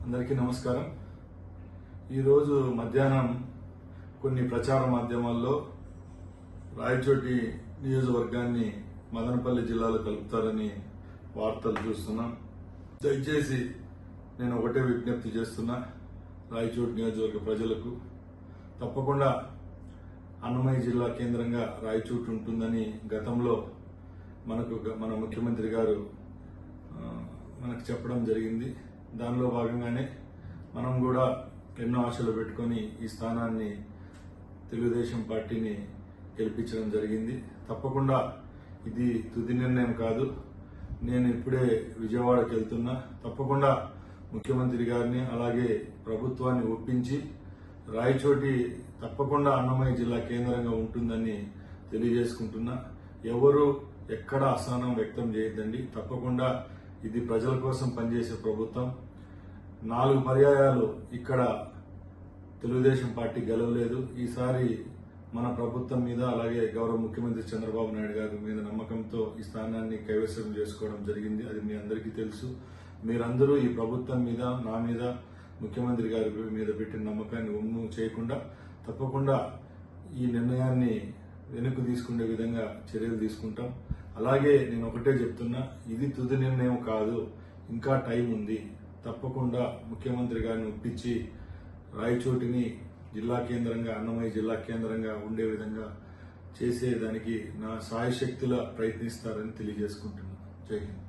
అందరికీ నమస్కారం. ఈరోజు మధ్యాహ్నం కొన్ని ప్రచార మాధ్యమాల్లో రాయచోటి నియోజకవర్గాన్ని మదనపల్లి జిల్లాలో కలుపుతారని వార్తలు చూస్తున్నాం. దయచేసి నేను ఒకటే విజ్ఞప్తి చేస్తున్నా రాయచోటి నియోజకవర్గ ప్రజలకు, తప్పకుండా అన్నమయ్య జిల్లా కేంద్రంగా రాయచోటి ఉంటుందని గతంలో మన ముఖ్యమంత్రి గారు మనకు చెప్పడం జరిగింది. దానిలో భాగంగానే మనం కూడా ఎన్నో ఆశలు పెట్టుకొని ఈ స్థానాన్ని తెలుగుదేశం పార్టీని గెలిపించడం జరిగింది. తప్పకుండా ఇది తుది నిర్ణయం కాదు. నేను ఇప్పుడే విజయవాడకి వెళ్తున్నా. తప్పకుండా ముఖ్యమంత్రి గారిని అలాగే ప్రభుత్వాన్ని ఒప్పించి రాయచోటి తప్పకుండా అన్నమయ్య జిల్లా కేంద్రంగా ఉంటుందని తెలియజేసుకుంటున్నా. ఎవరు ఎక్కడ అసహనం వ్యక్తం చేయొద్దండి. తప్పకుండా ఇది ప్రజల కోసం పనిచేసే ప్రభుత్వం. 4 పర్యాయాలు ఇక్కడ తెలుగుదేశం పార్టీ గెలవలేదు. ఈసారి మన ప్రభుత్వం మీద అలాగే గౌరవ ముఖ్యమంత్రి చంద్రబాబు నాయుడు గారి మీద నమ్మకంతో ఈ స్థానాన్ని కైవసం చేసుకోవడం జరిగింది. అది మీ అందరికీ తెలుసు. మీరందరూ ఈ ప్రభుత్వం మీద, నా మీద, ముఖ్యమంత్రి గారి మీద పెట్టిన నమ్మకాన్ని ఒమ్ము చేయకుండా తప్పకుండా ఈ నిర్ణయాన్ని వెనక్కు తీసుకునే విధంగా చర్యలు తీసుకుంటాం. అలాగే నేను ఒకటే చెప్తున్నా, ఇది తుది నిర్ణయం కాదు, ఇంకా టైం ఉంది. తప్పకుండా ముఖ్యమంత్రి గారిని ఒప్పించి రాయచోటిని జిల్లా కేంద్రంగా, అన్నమయ్య జిల్లా కేంద్రంగా ఉండే విధంగా చేసేదానికి నా సాయశక్తులా ప్రయత్నిస్తారని తెలియజేసుకుంటున్నాను. జై హింద్.